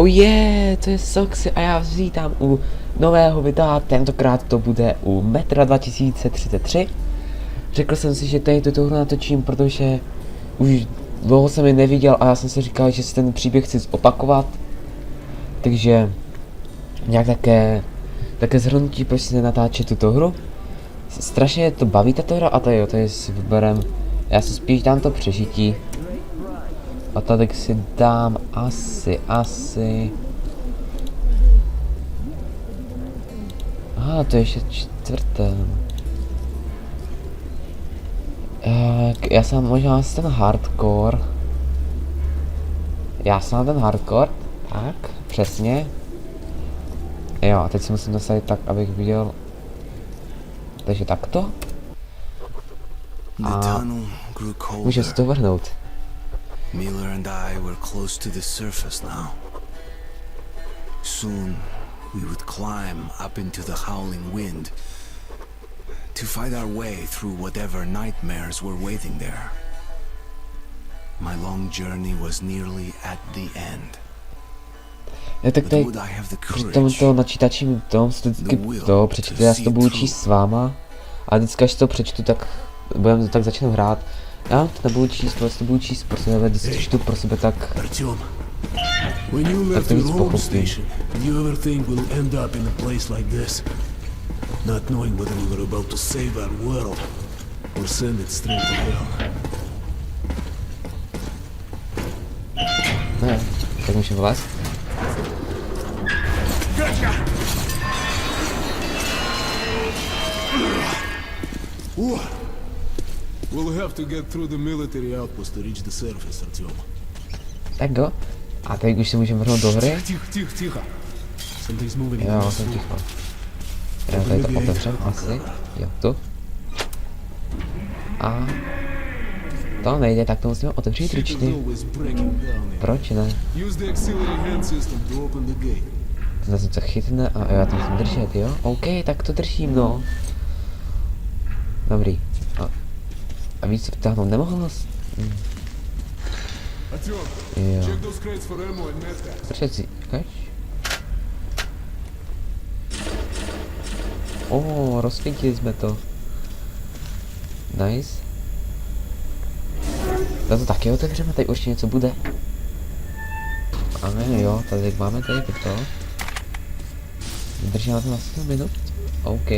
To je Soxy a já vás vítám u nového videa, tentokrát to bude u Metra 2033. Řekl jsem si, že tady tuto hru natočím, protože už dlouho jsem ji neviděl a já jsem si říkal, že si ten příběh chci zopakovat. Takže nějak také zhrnutí, proč si nenatáčet tuto hru. Strašně to baví tato hra a tady si vyberem, já si spíš dám to přežití. A tady si dám asi. Aha, to je ještě čtvrté. Já jsem možná ten hardcore. Tak, přesně. Jo, a teď si musím nastavit tak, abych viděl. Takže takto. A můžeme si to vrhnout. Miller and I were close to the surface now. Soon, we would climb up into the howling wind to fight our way through whatever nightmares were waiting there. My long journey was nearly at the end. Tak tady při tomto načítačím tom si vždycky to přečtu, já si to budu číst s váma. A vždycky, až to přečtu, tak začnu hrát. Já to nebudu číst, to budu číst pro sebe, když to čtu pro sebe, tak to víc pochopím. Ne, tak můžeme vlézt. We'll have to get through the military outpost to reach the surface, Artyom. Tak jo. A teď už si můžeme vrhnout do hry. Ticho. Something's moving. Jo, jsem ticho. Já tady to otevřem asi. Jo, tu. A to nejde, tak to musíme otevřít ručně. Proč ne? To nás něco chytne a já to musím držet, jo? OK, tak to držím, no. Dobrý. A víc vtáhnout nemohl? Jo. Počkej si, kaž? Rozsvítili jsme to. Nice. Tak to taky otevřeme, tady určitě něco bude. Ale jo, tady máme tady to. Držíme to na 7 minut. OK.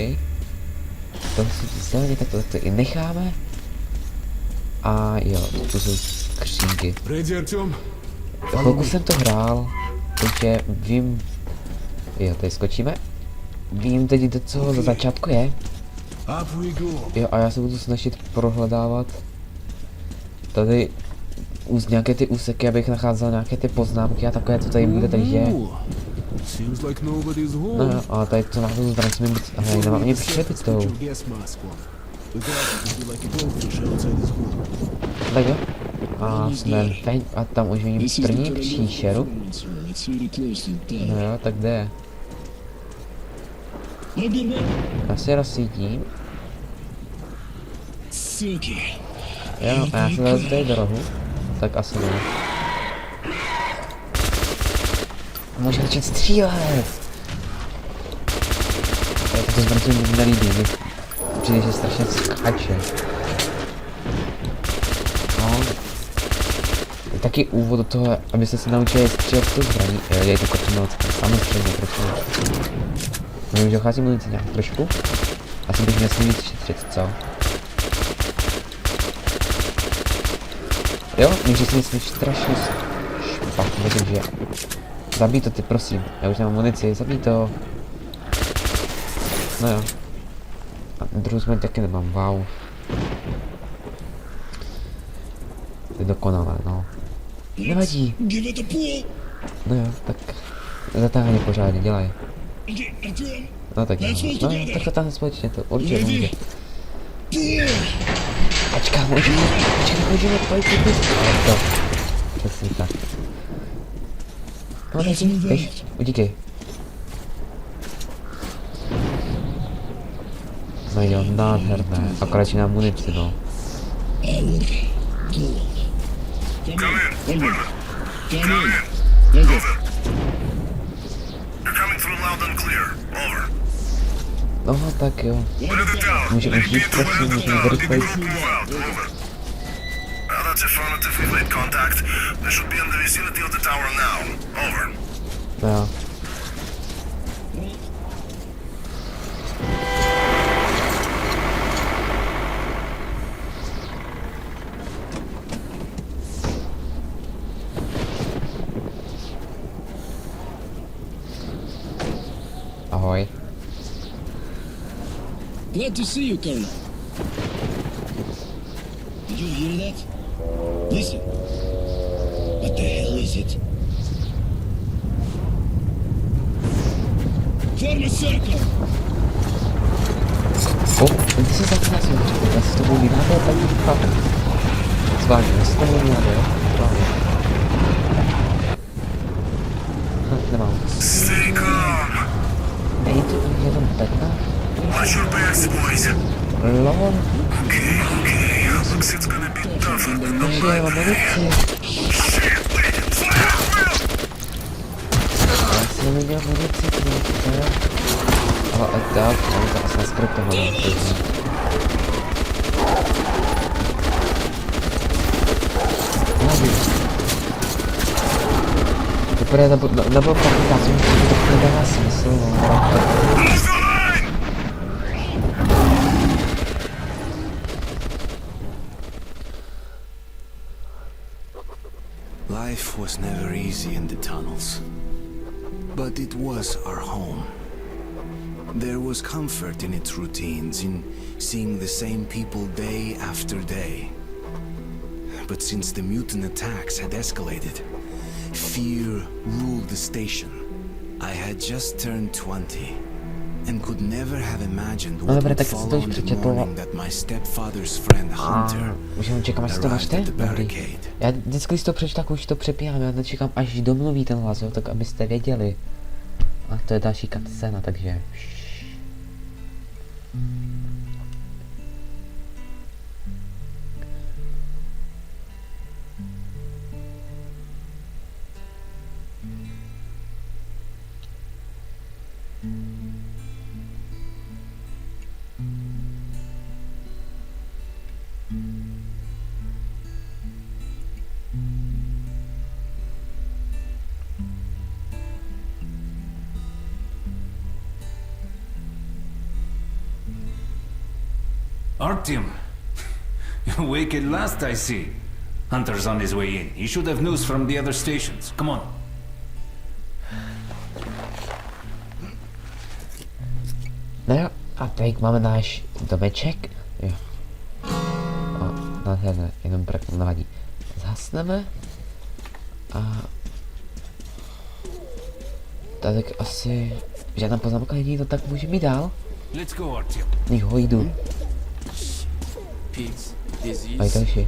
To si zeleně, tak to i necháme. A jo, tu jsou skřínky. Chvilku jsem to hrál, takže vím. Jo, tady skočíme. Vím teď, do co za začátku je. Jo, a já se budu snažit prohledávat tady nějaké ty úseky, abych nacházel nějaké ty poznámky a takové, co tady bude, takže. No jo, ale tady to náhodou zbraň jsme být, ale nemám ani přepitou. Tak jo. A jsme teď a tam už vidím první příšeru. No jo, tak kde je? Já si rozsvítím. Jo, a já si lezu tady do rohu. Tak asi ne. Můžu začít střílet. To zbraň se mi nelíbí. Přijde, že strašně skáče. No. Taky úvod do toho, abyste se naučili střílet tu zbraní. Je to kotrmelocka, samozřejmě, proč ne? Můžu, že dochází munici nějak trošku. Asi bych měl víc šetřit, co? Jo, může si myslím strašně špatně, takže zabij to ty, prosím. Já už nemám munici, zabij to. No jo. A druhou jsme taky nemám, wow. To je dokonalé, no. Nevadí. No jo, tak zatáhni pořádně, dělej. No tak jo, no jo, tak zatáhne společně to, určitě může. Počká, můžeme, pojď. To, přesně tak. No tak, běž, utíkej. No jo, nádherné, akorát či na munici, no. No tak jo. Můžeme žít, prosím, můžeme zrychlit. That's affirmative. We've made contact. They should be in the vicinity of the tower now. Over. Jo. Ahoj. Glad to see you, Colonel. Did you hear that? Listen. What the hell is it? Form a circle! O, ty se zakázal, já s tobou vydáme paní fakt. Zvážně, já s tobou vydáme, jo? Zvážně. Nemám. Stay calm. Je to jenom 15? Watch your backs, boys. Lol. Okay. Looks it's gonna be tough. Ještě je munici. Já jsem neviděl munici, to je. Ale tak, on to asi neskryptovaný. Teprve nebo pravda, já jsem že to nedává smysl, no. Life was never easy in the tunnels, but it was our home. There was comfort in its routines, in seeing the same people day after day. But since the mutant attacks had escalated, fear ruled the station. I had just turned 20 and could never have imagined what dobra, would tak follow to on już the przeciętło. morning that my stepfather's friend Hunter Musím čekat, až to arrived načte? at the Dobrý. barricade. Já vždycky, když to přečtu, tak už to přepínám, já nečekám, až domluví ten hlas, jo, tak abyste věděli. A to je další cutscéna, takže... Artyom, you're awake at last, I see. Hunter's on his way in. He should have news from the other stations. Come on. No jo, a teď máme náš domeček. Jo. A nádherné, jenom nevadí. Zhasneme. A... Tak asi... Žádná poznámka není, to tak můžeme jít dál. Let's go, Artyom. Nech ho jdu. A je další.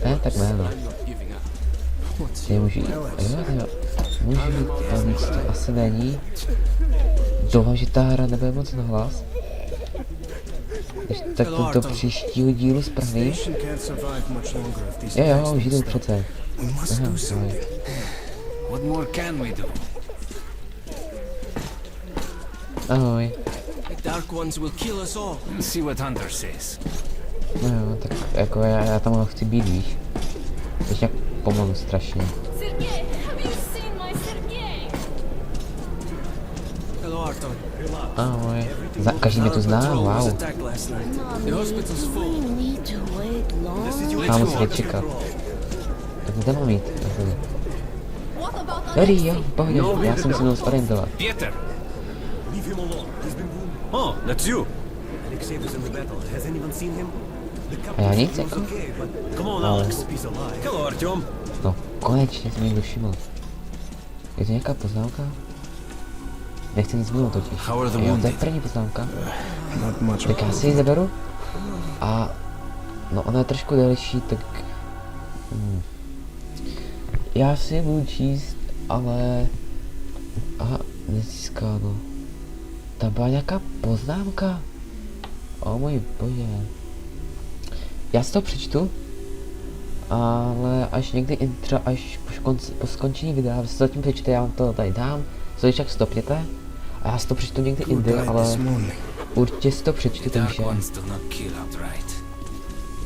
Ne, tak ne, no. Je můžu jít. Jo, můžu jít, ale nic to asi není. Doufám, že ta hra nebude moc na hlas. Když tak to do příštího dílu spravím. Jo, už jdu přece. Aha, ahoj. What more can we do? Ahoj. Dark ones will kill us all. Let's see what Hunter says. No jo, tak jako já tam chci být, víš. Teď nějak pomalu strašně. Sergei, have you seen my Sergei? Hello, Arton. Ahoj. Každý mě tu zná, wow. Attack last night. The hospital's full. We need to wait long. Já musím čekat. Tak kde mám jít? What about the Dobrý, jo, pohodě, já jsem si měl zorientovat. Peter! Oh, that's you. A já nic, jako? Come on, Alex. Hello, Artyom. No, konečně jsem někdo všiml. Je to nějaká poznámka? Nechci nic mluvit totiž. How are the Jo, to je wounded? první poznámka. Not much. Tak já si ji zaberu. A... No, ona je trošku delší, tak... Já si ji budu číst, ale... Aha, nezískáno. Tam byla nějaká poznámka? O můj bože. Já si to přečtu. Ale až někdy, třeba až po skončení videa, vy si to zatím přečte, já vám to tady dám. Co když tak stopněte. A já si to přečtu někdy jindy, ale... určitě si to přečtu, The takže Dark Ones do not kill outright,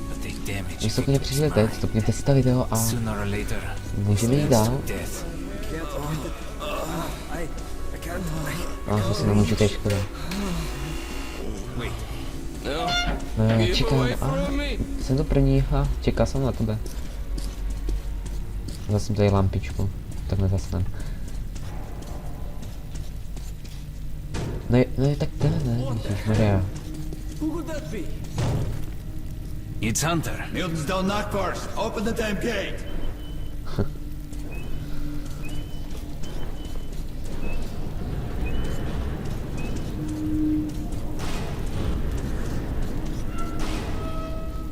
but they damage když stupně přijde teď, stupněte si to video a sooner or later. můžeme jít dál. Death. A že si nemůžu, to je škoda. Wait. No já čekám a jsem to první a čekal jsem na tebe. Zase jsem tady lampičku, tak nezasnem. No tak tenhle ne, ježišmarja. Who could that be? It's Hunter. Miltonsdown Knockforce, open the damn gate!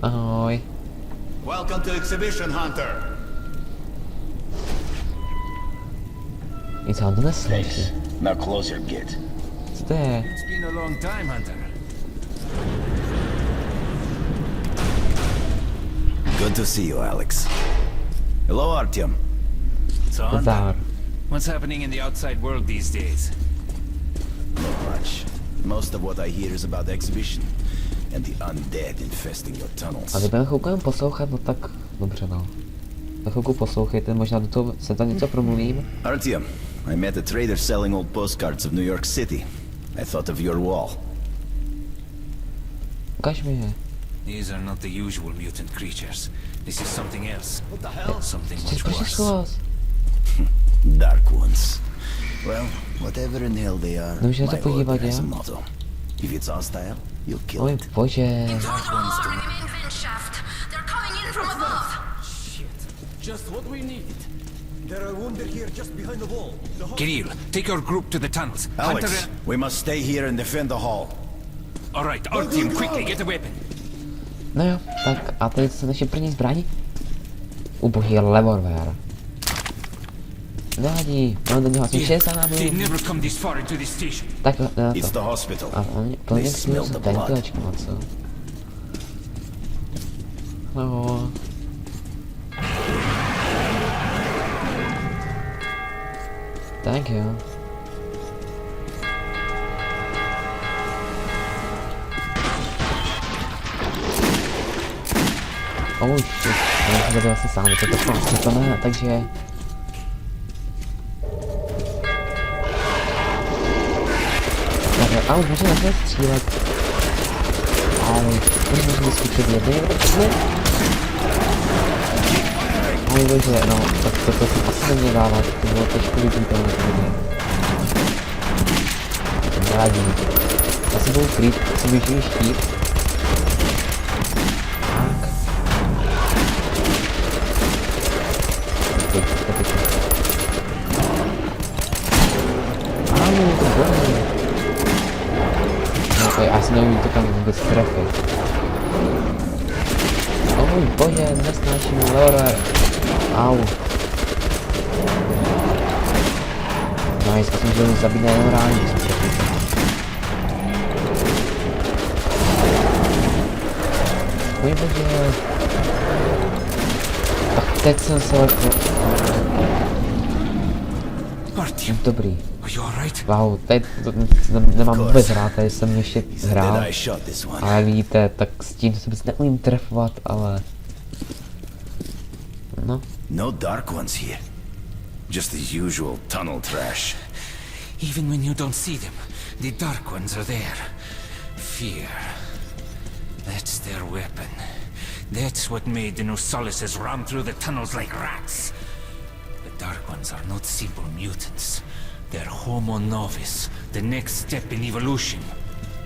Ahoj. Welcome to Exhibition, Hunter. Nic Hunter neslyší. Now close your gate. Co to je? It's been a long time, Hunter. Good to see you, Alex. Hello, Artyom. So, Hunter, Zdar. what's happening in the outside world these days? Not much. Most of what I hear is about the exhibition and the undead infesting your tunnels. A kdyby chvilku jen poslouchat, no tak dobře no. Na chvilku poslouchejte, možná do toho se tam něco promluvím. Artyom, I met a trader selling old postcards of New York City. I thought of your wall. Ukaž mi je. These are not the usual mutant creatures. This is something else. What the hell? Something Jsi much worse. schováš. Dark ones. Well, whatever in hell they are, No, že to my podívat, order has a jo? motto. If it's hostile, you kill Oj it. bože. Dark ones do not... Main vent shaft. They're coming in from above. Just what we needed. There are wounded here just behind the wall. Kirill, take your group to the tunnels. Alex, Hunter... we must stay here and defend the hall. All right, our team, quickly, get a weapon. No jo, tak a teď se naše první zbraň. Ubohý revolver. Nevadí, mám do něho asi 60 They nábojů. never come this far into the station. Tak na It's to. the hospital. A on plně They smell chvíli the se blood. ventilačku, co? No. Tak jo. Oh shit, já jsem zabil asi sám, to ne, takže... Tak, ale už můžeme takhle střílet. Ale už můžeme vyskočit jedny, ne? Ale bože, no, tak to jsem asi neměl dávat, to bylo trošku vypítelné. Nevadí. Já si budu krýt, si využiju štít. To bolí. No, já si nevím, to tam vůbec trefit. O můj bože, nesnáším Lore. Au. Nice, to jsem chtěl zabít na jenom ráně, co trefit. Můj bože. Tak teď jsem se lekl. Artyom, Dobrý. are you all right? Wow, teď nemám vůbec rád, tady jsem ještě hrál. Did I shot this one? Ale vidíte, tak s tím se vůbec neumím trefovat, ale... No, No dark ones here. Just the usual tunnel trash. Even when you don't see them, the Dark Ones are there. Fear. That's their weapon. That's what made the Nosalises run through the tunnels like rats. The Dark Ones are not simple mutants. They're Homo Novus, the next step in evolution.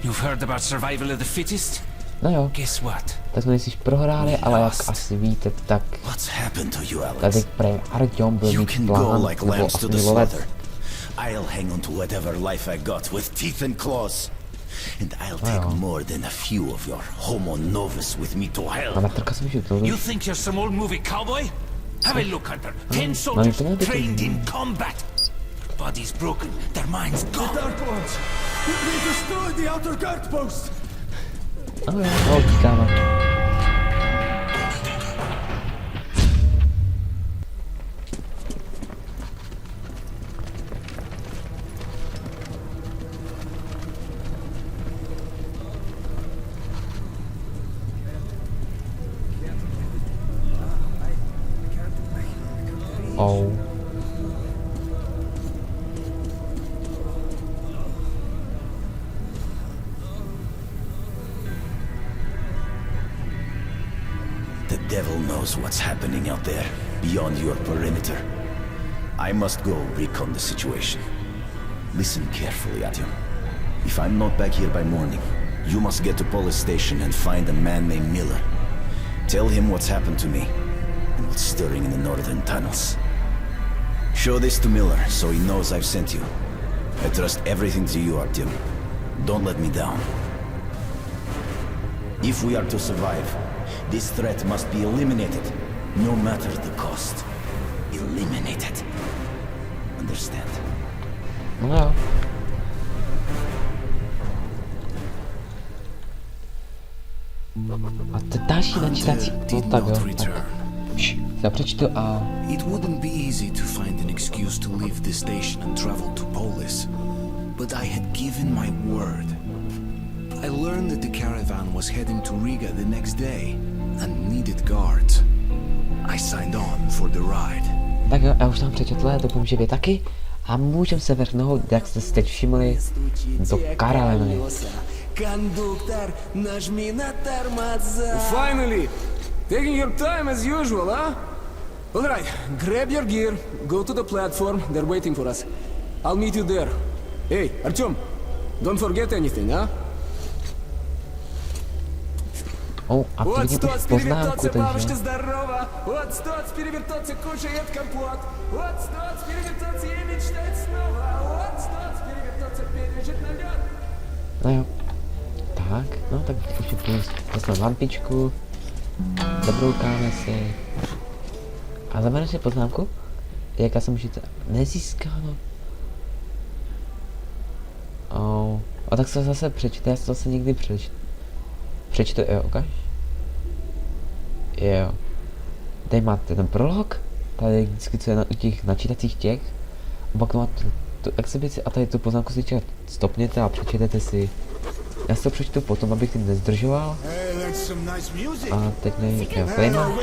You've heard about survival of the fittest? no jo, Guess what? tak jsme si prohráli, ale jak asi víte, tak What's happened to you, Alex? tady prý Artyom byl You mít can go plán, like nebo lambs to the aspoň lovec. slaughter. I'll hang on to whatever life I got with teeth and claws. And I'll take Wow. more than a few of your Homo Novus with me to A hell. metrka jsem už to You think you're some old movie cowboy? Have a look, Hunter. 10 no, soldiers to nebyl trained to- in combat. Their bodies broken, their minds gone. Dark ones! We destroyed the outer guard post! No jo, no, říkáme. Au. The devil knows what's happening out there, beyond your perimeter. I must go recon the situation. Listen carefully, Artyom. If I'm not back here by morning, you must get to police station and find a man named Miller. Tell him what's happened to me, and what's stirring in the northern tunnels. Show this to Miller, so he knows I've sent you. I trust everything to you, Artyom. Don't let me down. If we are to survive, this threat must be eliminated, no matter the cost. Eliminated. Understand? No jo. A to další načítací, no tak jo, tak. Já přečtu a... It wouldn't be easy to find an excuse to leave this station and travel to Polis, but I had given my word. I learned that the caravan was heading to Riga the next day and needed guards. I signed on for the ride. Tak jo, já už tam přečetl, doufám, že vy taky. A můžeme se vrhnout, jak jste si teď všimli, do karavany. Кондуктор, нажми на тормоза. Finally! Taking your time as usual, huh? Alright, grab your gear, go to the platform, they're waiting for us. I'll meet you there. Hey, Artyom, don't forget anything, huh? A ty vidím už poznámku, takže... здорово! Вот стоц, перевертаться, кушает компот. Вот стоц, перевертаться и мечтать снова. Вот стоц, перевертаться, пережить налет. No jo. Tak, no tak už je poslám lampičku. Zabroukáme si. A zabereme si poznámku. Jaká jsem užita? Nezískáno. A tak se zase přečte, já se zase někdy přečtu, jo, ukáž? Jo. Tady máte ten prolog, tady vždycky co je na těch načítacích těch. Pak máte tu exibici a tady tu poznámku si stopněte a přečtěte si. Já si to přečtu potom, abych tím nezdržoval. A teď nevím, jo, tady mám.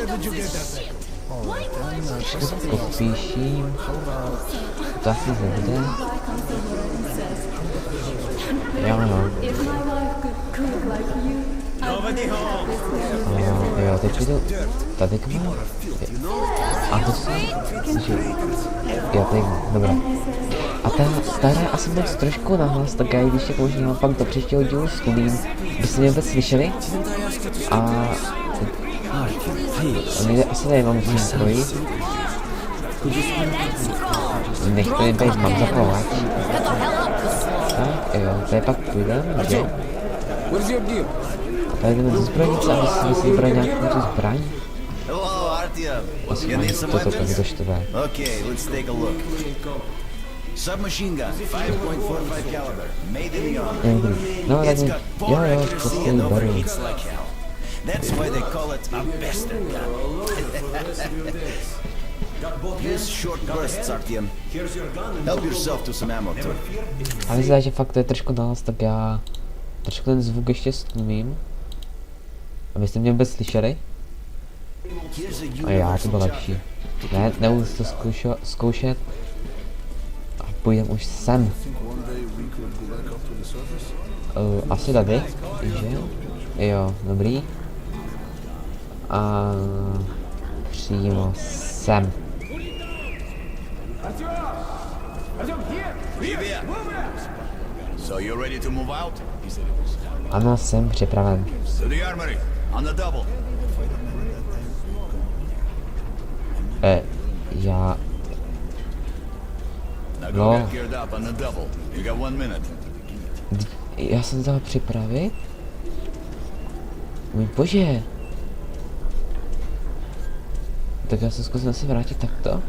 Všechno to popíším. To asi zde. Jo. Jo, teď přijdu tady k mám. A to jsou... Jo, tady mám, dobré. A ta stará asi moc trošku nahlas, tak já když tak možná pak do příštího dílu zkusím, byste mě vůbec slyšeli. A... Nejde asi tady mám musím projít. Nech to jen tady mám zapalovat. Tak jo, tady pak půjdem, jo. A tady jdeme do zbrojnice, aby si vybral nějakou tu zbraň. Asi mám toto tak doštové. Submachine gun, 5.45 caliber, made in the army. No, tak jo, to si beru. That's why they call it a bastard gun. Use short bursts, Artyom. Help yourself to some ammo too. Ale zdá, že fakt to je trošku nahlas, tak já trošku ten zvuk ještě stlumím. Abyste mě vůbec slyšeli. A já, to bylo lepší. Ne, nebudu to zkoušet. A půjdem už sem. Asi tady, že? Jo, dobrý. A přímo sem. So you're ready to move out? Ano, jsem připraven. To the armory, on the double. Já... No. Já jsem to připravit? Můj bože. Tak já se zkusím asi vrátit takto.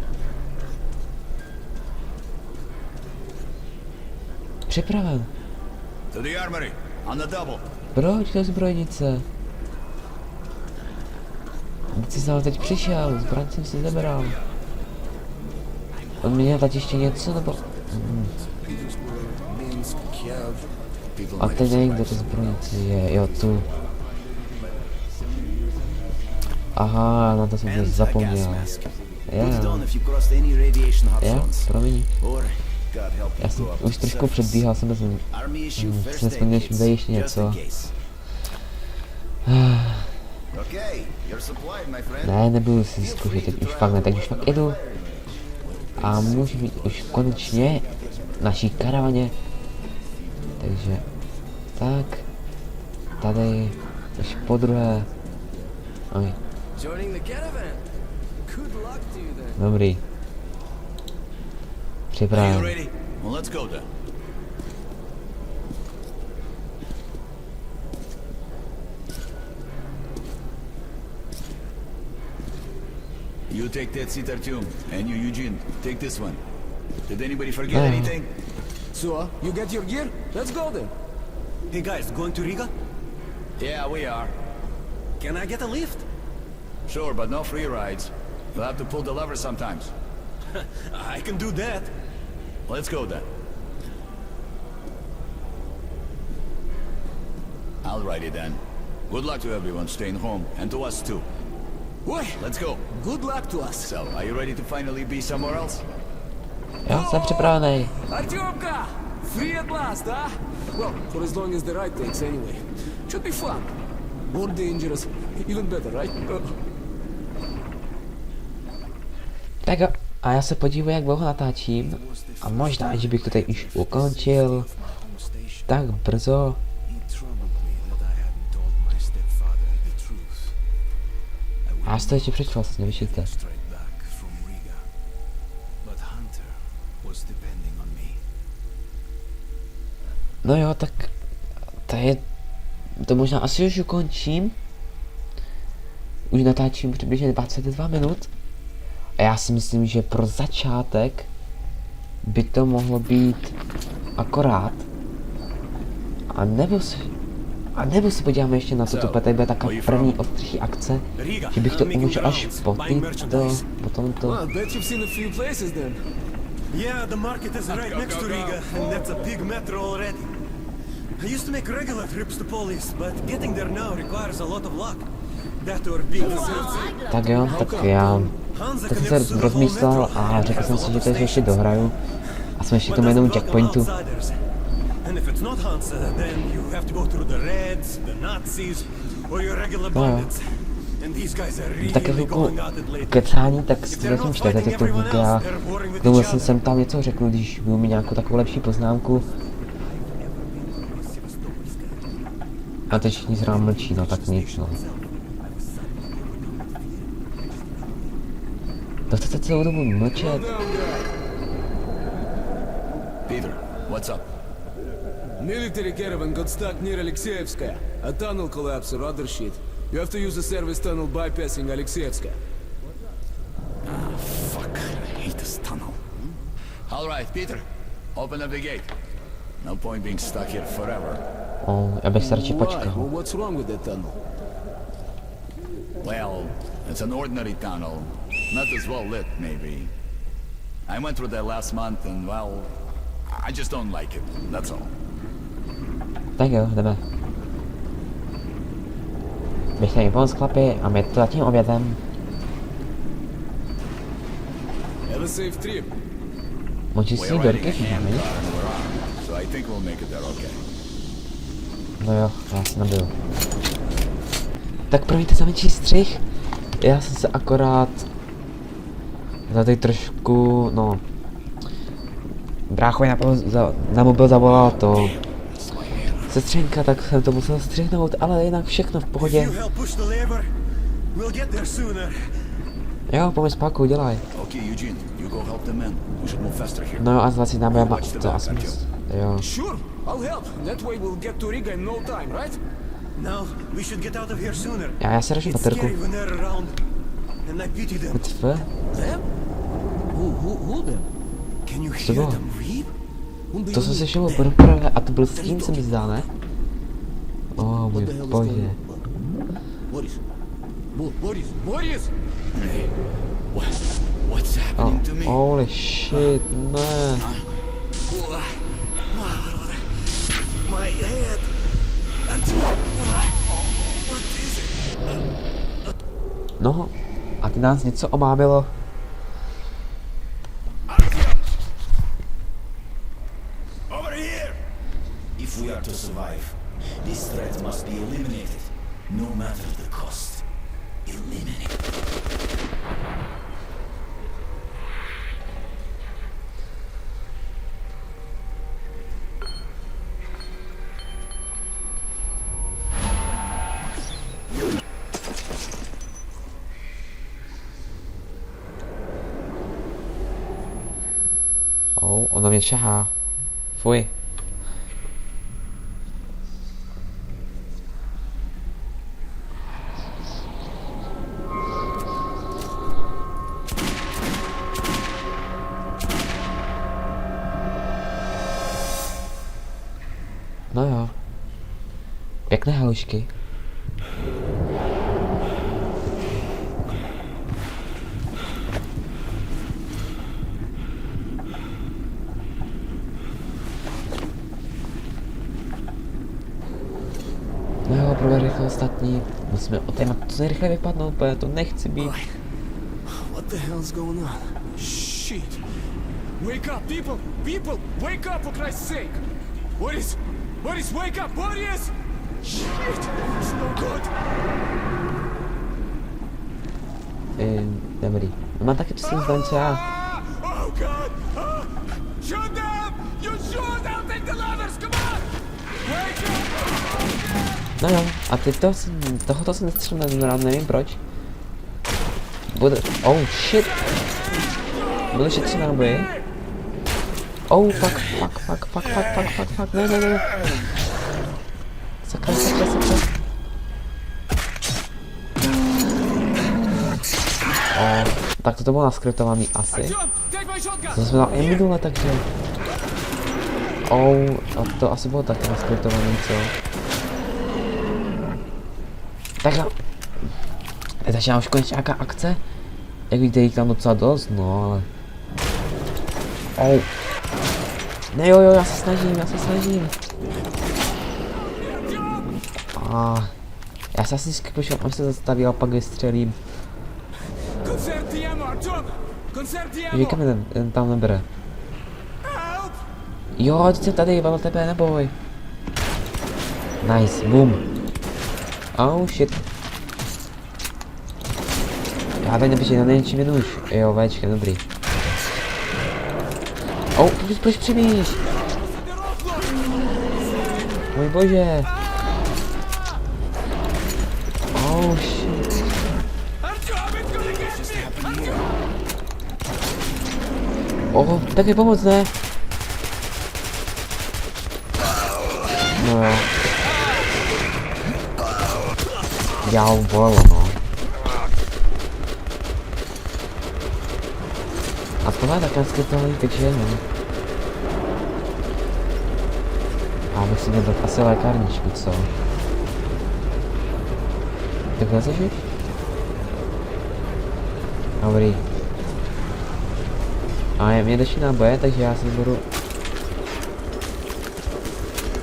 Připraven. Proč do zbrojnice? Teď jsi znal, teď přišel, zbraň jsem si zabral. On měl dát ještě něco, nebo... A teď nevím, kde to zbrojnice je, jo, tu. Aha, na to jsem se zapomněl. Put it on if you crossed any radiation hot Jo, zones. promiň. Or, God help Já you, jsem go up už to the trošku surface. předbíhal, jsem myslím, Army issue first se aid vzpomněl, kits, že ještě just něco. in case. Okay, you're supplied, my friend. Ne, nebudu si zkoušet, teď už fakt ne, teď už fakt jdu. A můžu být už konečně v naší karavaně. Takže, tak, tady, už po druhé. Oj, Joining the caravan. Good luck to you then. dobrý. Are you Připraven. ready? Well, let's go then. You take that seat, Artyom, and you, Eugene, take this one. Did anybody forget anything? So, you get your gear? Let's go then. Hey guys, going to Riga? Yeah, we are. Can I get a lift? Sure, but no free rides. You'll have to pull the lever sometimes. I can do that. Let's go then. Alrighty then. Good luck to everyone staying home, and to us too. Oi, Let's go. good luck to us. So, are you ready to finally be somewhere else? Jo, jsem připravený. Artyomka! Free at last, huh? Well, for as long as the ride takes anyway. Should be fun. More dangerous. Even better, right? Tak jo, a já se podívám, jak dlouho natáčím. A možná, že bych to teď už ukončil. Tak brzo. A já si to ještě přečtu vlastně, vyšíte. No jo, tak to možná asi už ukončím. Už natáčím přibližně 22 minut. A já si myslím, že pro začátek by to mohlo být akorát. A nebo se podíváme ještě na to, to tady bude taková první ostří akce, že bych to umožnil až potom to. Well, I bet you've seen a few places then. Yeah, the market is right next to Riga, and that's a big metro already. I used to make regular trips to Polis, but getting there now requires a lot of luck. That or being Tak jo, tak já teď jsem se rozmyslel a řekl jsem si, že to ještě dohraju. A jsme ještě tomu jednou checkpointu. And if it's not Hansa, then you have to go through the Reds, the Nazis, or your regular bandits. And these guys are Tak really jako going at it lately. kecání, tak si zatím čtete tyto videa. K tomu jsem sem tam něco řeknu, když budu mít nějakou takovou lepší poznámku. A teď všichni zrovna mlčí, no tak nic, no. To chcete celou dobu mlčet? Peter, what's up? Military caravan got stuck near Alexeyevskaya. A tunnel collapse or other shit. You have to use a service tunnel bypassing Alexeyevskaya. Fuck, I hate this tunnel. Alright, Peter, open up the gate. No point being stuck here forever. Já bych se radši Why? počkal. Well, what's wrong with that tunnel? Well, it's an ordinary tunnel. Not as well lit, maybe. I went through that last month and, well, I just don't like it, that's all. Tak jo, jdeme. Běžte mi pomoct, chlapi, a my to zatím obědem. Have a safe trip. Můžeš si We're do riding ruky, a hand ne? car and we're armed, so I think we'll make it there okay. No jo, já si nabiju. Tak promiňte za menší střih. Já jsem se akorát za teď trošku, no, bráchovi na mobil zavolal to sestřenka, tak jsem to musel střihnout, ale jinak všechno v pohodě. If you help push the lever, we'll get there sooner. Jo, pomoc páku, dělaj. Okay, Eugene, you go help the men. We should move faster here. No jo, a zvací náme to asi jo. Sure, I'll help. That way we'll get to Riga in no time, right? Now, we should get out of here sooner. Já si ražím It's baterku. scary when they're around, and I pity them. UTF? Them? Who them? Can you Co hear bylo? them weep? To jsem si šel poprvé a to byl s tím, se mi zdá, ne? O můj bože. Boris. Boris! Hey, what's happening to me? Holy shit, ne. My head. No, a ty nás něco omámilo. This threat must be eliminated, no matter the cost. Eliminate. Oh, ona mě šahá. Fuj. No jo. Pěkné halušky. No jo, prober rychle ostatní. Musíme od téma co nejrychle vypadnout, protože to nechci být. What the hell's going on? Shit! Wake up, people! People! Wake up, for Christ's sake! Boris! Boris, wake up! Boris! Shit! It's no good! Dobrý. Mám taky přesně zbraň co já. Oh God! Shoot them! You shoot! I'll take the ladders! Come on! Wake up! No jo, a teď tohoto jsem nestřelil, nevím proč. Bude, oh shit. Budu šetřit náboje. Oh fuck, ne. Sakra. Tak to bylo naskriptovaný asi. To jsme dal i minule, takže... a to asi bylo taky naskriptovaný, co? Tak no. Začíná už konečně nějaká akce. Jak vidíte, jich tam docela dost, no ale... Ne jo, já se snažím. Já se asi zkušel, on se zastaví a pak vystřelím. Říkám, ten tam nebere. Jo, teď jsem tady, vedle tebe, neboj. Nice, boom. Oh shit. Já tady nepřijde na nejčím jednu už. Jo, Včka, dobrý. Proč přibíš? Můj bože. Oh shit. Tak mi pomoct, ne? No jo. Já bolelo, no. A tohle je také skrytelný, takže no. A musím jít asi lékárničku, co? Tak lezeš už? Dobrý. A je mě další náboje, takže já si budu...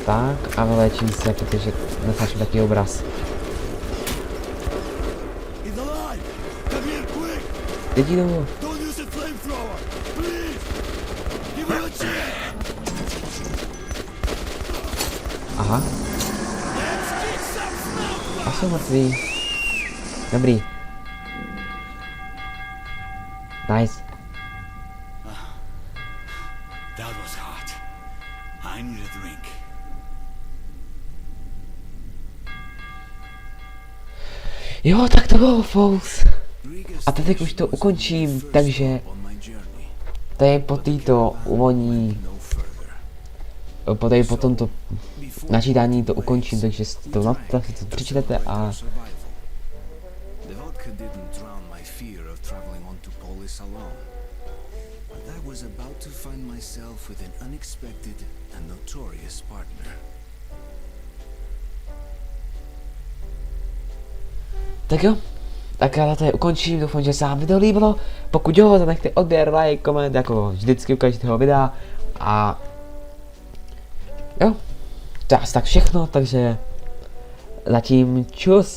Tak a vylečím se, protože nesáčím taký obraz. Jdi domů. Aha. A jsou mrtví. Dobrý. Nice. That was hot. I need a drink. Jo, tak to bylo folks. A teď už to ukončím, takže tady po této uvolní, po tomto načítání to ukončím, takže si to přečtete a tak jo, tak já tady ukončím, doufám, že se vám video líbilo, pokud jo, zanechte odběr, like, koment, jako vždycky u každého videa a jo, to je asi tak všechno, takže zatím čus.